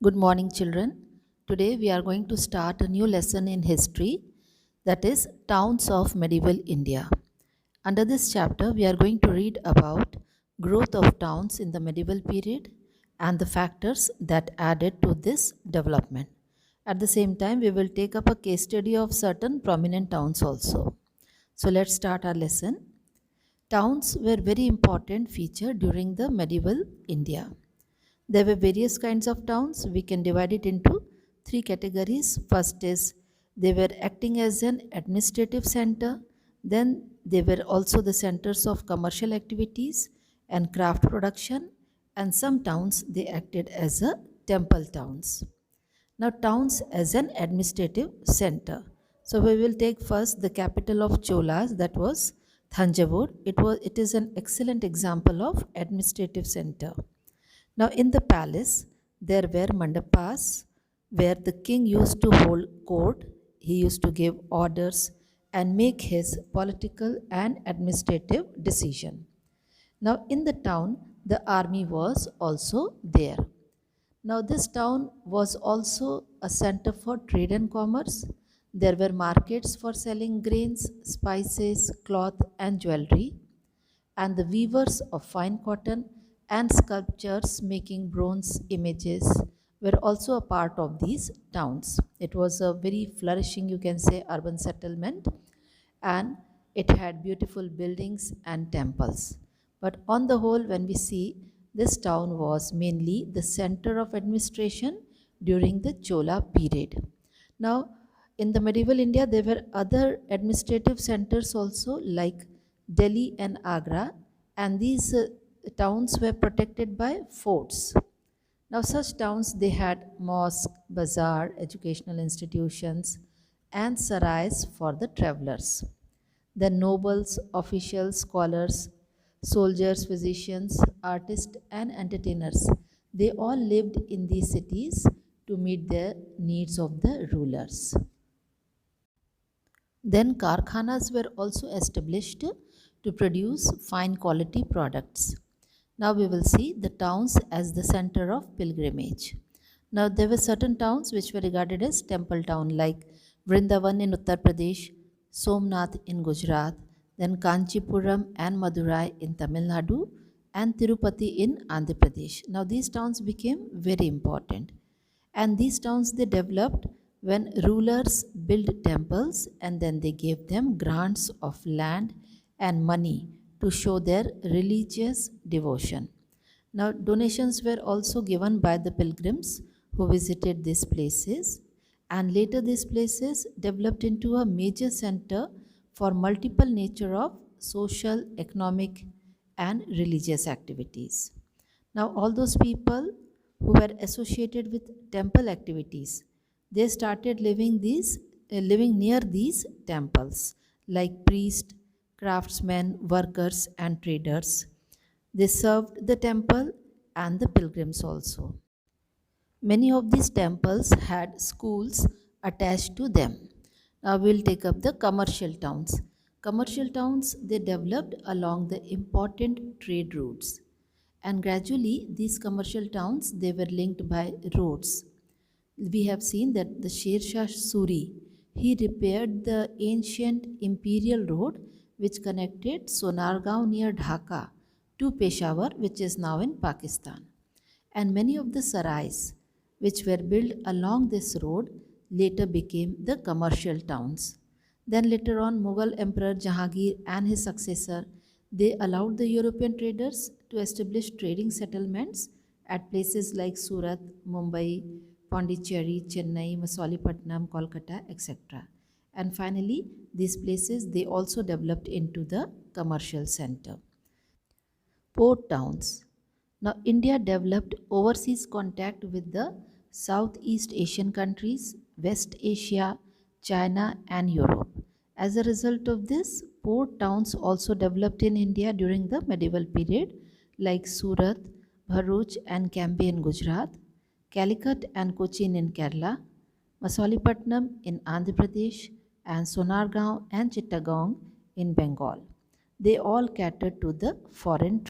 Good morning, children. Today we are going to start a new lesson in history, that is, towns of medieval India. Under this chapter, we are going to read about growth of towns in the medieval period and the factors that added to this development. At the same time, we will take up a case study of certain prominent towns also. So let's start our lesson. Towns were very important feature during the medieval India. There were various kinds of towns. We can divide it into three categories. First is they were acting as an administrative center. Then they were also the centers of commercial activities and craft production. And some towns they acted as a temple towns. Now, towns as an administrative center. So we will take first the capital of Cholas, that was Thanjavur. It is an excellent example of administrative center. Now, in the palace, there were mandapas where the king used to hold court, he used to give orders and make his political and administrative decision. Now, in the town, the army was also there. Now, this town was also a center for trade and commerce. There were markets for selling grains, spices, cloth, and jewelry, and the weavers of fine cotton and sculptors making bronze images were also a part of these towns. It was a very flourishing, you can say, urban settlement, and it had beautiful buildings and temples. But on the whole, when we see, this town was mainly the center of administration during the Chola period. Now, in the medieval India, there were other administrative centers also, like Delhi and Agra, and these towns were protected by forts. Now, such towns they had mosque, bazaar, educational institutions, and sarais for the travelers. The nobles, officials, scholars, soldiers, physicians, artists, and entertainers they all lived in these cities to meet the needs of the rulers. Then karkhanas were also established to produce fine quality products. Now we will see the towns as the center of pilgrimage. Now there were certain towns which were regarded as temple town like Vrindavan in Uttar Pradesh, Somnath in Gujarat, then Kanchipuram and Madurai in Tamil Nadu, and Tirupati in Andhra Pradesh. Now these towns became very important, and these towns they developed when rulers built temples and then they gave them grants of land and money to show their religious devotion. Now, donations were also given by the pilgrims who visited these places, and later these places developed into a major center for multiple nature of social, economic, and religious activities. Now, all those people who were associated with temple activities, they started living near these temples, like priests, craftsmen, workers, and traders. They served the temple and the pilgrims also. Many of these temples had schools attached to them. Now we'll take up the commercial towns. Commercial towns they developed along the important trade routes, and gradually these commercial towns they were linked by roads. We have seen that the Sher Shah Suri he repaired the ancient imperial road which connected Sonargaon near Dhaka to Peshawar, which is now in Pakistan. And many of the sarais which were built along this road later became the commercial towns. Then later on, Mughal Emperor Jahangir and his successor they allowed the European traders to establish trading settlements at places like Surat, Mumbai, Pondicherry, Chennai, Masolipatnam, Kolkata, etc. And finally, these places they also developed into the commercial center. Port towns. Now, India developed overseas contact with the Southeast Asian countries, West Asia, China, and Europe. As a result of this, port towns also developed in India during the medieval period, like Surat, Bharuch, and Cambay in Gujarat, Calicut and Cochin in Kerala, Masolipatnam in Andhra Pradesh, and Sonargaon and Chittagong in Bengal. They all catered to the foreign